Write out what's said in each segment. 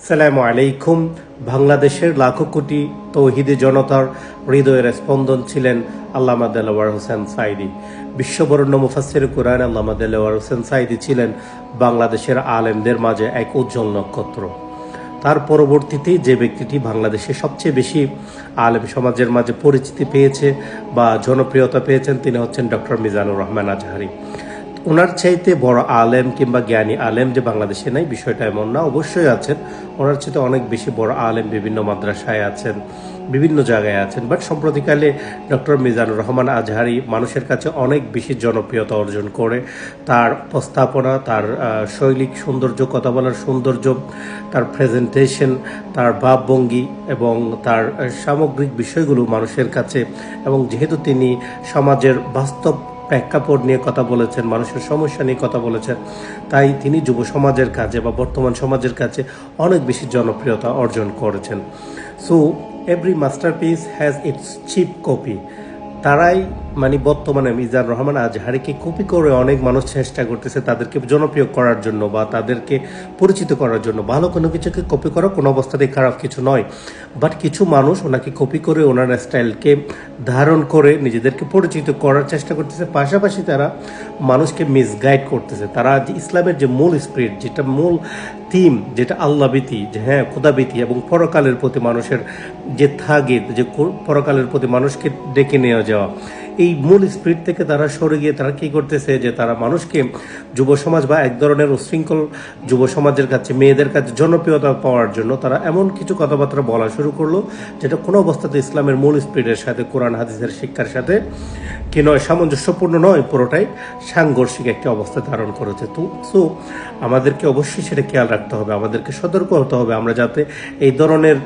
আসসালামু আলাইকুম। বাংলাদেশের লাখো কোটি তৌহিদি জনতার হৃদয়ের স্পন্দন ছিলেন আল্লামা দেলোয়ার হোসেন সাঈদী। বিশ্ববরেণ্য মুফাসসির কুরআন আল্লামা দেলোয়ার হোসেন সাঈদী ছিলেন বাংলাদেশের আলেমদের মাঝে এক উজ্জ্বল নক্ষত্র। তার পরবর্তীতে যে ব্যক্তিটি বাংলাদেশে সবচেয়ে বেশি আলেম সমাজের মাঝে পরিচিতি পেয়েছে বা জনপ্রিয়তা পেয়েছেন তিনি হচ্ছেন ডক্টর মিজানুর রহমান আজহারী। ওনার চাইতে বড় আলেম কিংবা জ্ঞানী আলেম যে বাংলাদেশে নাই বিষয়টা এমন না, অবশ্যই আছেন। ওনার চাইতে অনেক বেশি বড় আলেম বিভিন্ন মাদ্রাসায় আছেন, বিভিন্ন জায়গায় আছেন। বাট সম্প্রতিকালে ডক্টর মিজানুর রহমান আজহারী মানুষের কাছে অনেক বেশি জনপ্রিয়তা অর্জন করে। তার উপস্থাপনা, তার শৈলিক সৌন্দর্য, কথা বলার সৌন্দর্য, তার প্রেজেন্টেশন, তার ভাবভঙ্গি এবং তার সামগ্রিক বিষয়গুলো মানুষের কাছে, এবং যেহেতু তিনি সমাজের বাস্তব প্রেক্ষাপট নিয়ে কথা বলেছেন, মানুষের সমস্যা নিয়ে কথা বলেছেন, তাই তিনি যুব সমাজের কাছে বা বর্তমান সমাজের কাছে অনেক বেশি জনপ্রিয়তা অর্জন করেছেন। So every masterpiece has its chip copy. তারাই বর্তমানে মিজানুর রহমান আজহারীকে কপি করে অনেক মানুষ চেষ্টা করতেছে তাদেরকে জনপ্রিয় করার জন্য বা তাদেরকে পরিচিত করার জন্য। ভালো কোনো কিছুকে কপি করা কোনো অবস্থাতেই খারাপ কিছু নয়, বাট কিছু মানুষ ওনাকে কপি করে ওনার স্টাইলকে ধারণ করে নিজেদেরকে পরিচিত করার চেষ্টা করতেছে। পাশাপাশি তারা মানুষকে মিসগাইড করতেছে। তারা যে ইসলামের যে মূল স্পিরিট, যেটা মূল থিম, যেটা আল্লাহভীতি, যে হ্যাঁ খোদাভীতি এবং পরকালের প্রতি মানুষের যে তাগিদ, যে পরকালের প্রতি মানুষকে ডেকে নিয়ে যাওয়া, এই মূল স্পিরিট থেকে তারা সরে গিয়ে তারা কী করতেছে যে তারা মানুষকে যুব সমাজ বা এক ধরনের উশৃঙ্খল যুব সমাজের কাছে, মেয়েদের কাছে জনপ্রিয়তা পাওয়ার জন্য তারা এমন কিছু কথাবার্তা বলা শুরু করলো যেটা কোনো অবস্থাতে ইসলামের মূল স্পিরিটের সাথে, কোরআন হাদিসের শিক্ষার সাথে কি নয়, সামঞ্জস্যপূর্ণ নয়, পুরোটাই সাংঘর্ষিক একটি অবস্থা ধারণ করেছে। তো সো আমাদেরকে অবশ্যই সেটা খেয়াল রাখতে হবে, আমাদেরকে সতর্ক হতে হবে, আমরা যাতে এই ধরনের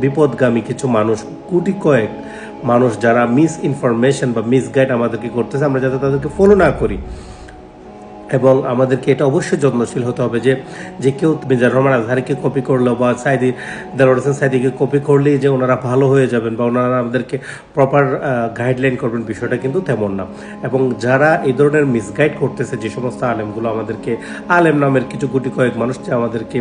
বিপদগামী কিছু মানুষ, কোটি কয়েক মানুষ যারা মিস ইনফরমেশন বা মিসগাইড আমাদেরকে করতেছে, আমরা যাতে তাদেরকে ফলো না করি। এবং আমাদেরকে এটা অবশ্যই যত্নশীল হতে হবে যে কেউ মিজানুর রহমান আজহারীকে কপি করলো বা দেলোয়ার হোসেন সাঈদীকে কপি করলেই যে ওনারা ভালো হয়ে যাবেন বা ওনারা আমাদেরকে প্রপার গাইডলাইন করবেন, বিষয়টা কিন্তু তেমন না। এবং যারা এই ধরনের মিসগাইড করতেছে, যে সমস্ত আলেমগুলো আমাদেরকে, আলেম নামের কিছু গুটি কয়েক মানুষ যে আমাদেরকে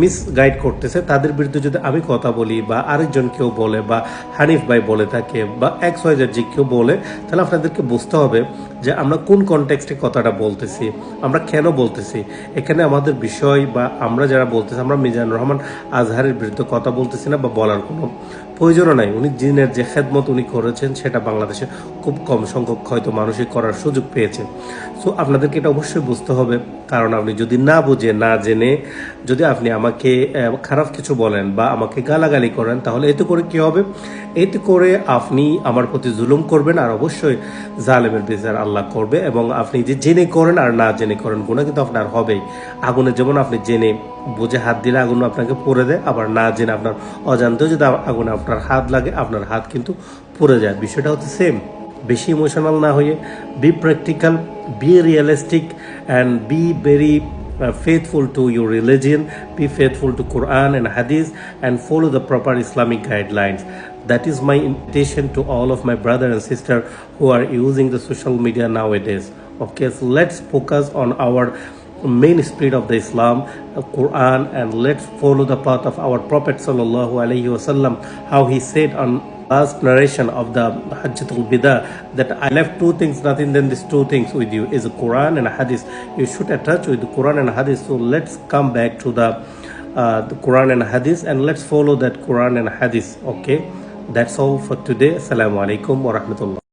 মিসগাইড করতেছে, তাদের বিরুদ্ধে যদি আমি কথা বলি বা আরেকজন কেউ বলে বা হানিফ ভাই বলে থাকে বা XYZ যে কেউ বলে, তাহলে আপনাদেরকে বুঝতে হবে যে আমরা কোন কনটেক্সটে কথাটা বলতেছি, আমরা কেন বলতেছি। এখানে আমাদের বিষয় বা আমরা যারা বলতেছি, আমরা মিজানুর রহমান আজহারীর বিরুদ্ধে কথা বলতেছি না বা বলার কোনো প্রয়োজনও নাই। উনি জিনের যে খেদমত উনি করেছেন সেটা বাংলাদেশে খুব কম সংখ্যক হয়তো মানুষই করার সুযোগ পেয়েছেন। সো আপনাদেরকে এটা অবশ্যই বুঝতে হবে, কারণ আপনি যদি না বুঝে, না জেনে যদি আপনি আমাকে খারাপ কিছু বলেন বা আমাকে গালাগালি করেন, তাহলে এতে করে কি হবে? এতে করে আপনি আমার প্রতি জুলুম করবেন, আর অবশ্যই জালেমের বিচার আল্লাহ করবে। এবং আপনি যে জেনে করেন আর না জেনে করেন, গুনাহ কিন্তু আপনার হবেই। আগুনে যেমন আপনি জেনে বুঝে হাত দিলে আগুন আপনাকে পুড়ে দেয়, আবার না জেনে আপনার অজান্তেও যদি আগুনে আপনার হাত লাগে, আপনার হাত কিন্তু পুড়ে যায়। বিষয়টা হচ্ছে সেম। বেশি ইমোশনাল না হয়ে B practical, B realistic and be very faithful to your religion, be faithful to Quran and Hadith, and follow the proper Islamic guidelines. That is my invitation to all of my brother and sister who are using the social media nowadays. Okay, so let's focus on our main spirit of the Islam, Quran, and let's follow the path of our Prophet sallallahu alaihi wasallam, how he said on last narration of the Hajjatul Bida that I left two things, nothing than these two things with you, is the Quran and Hadith. You should attach with the Quran and Hadith. So let's come back to the Quran and Hadith, and let's follow that Quran and Hadith. Okay, that's all for today. Assalamu alaikum wa rahmatullah.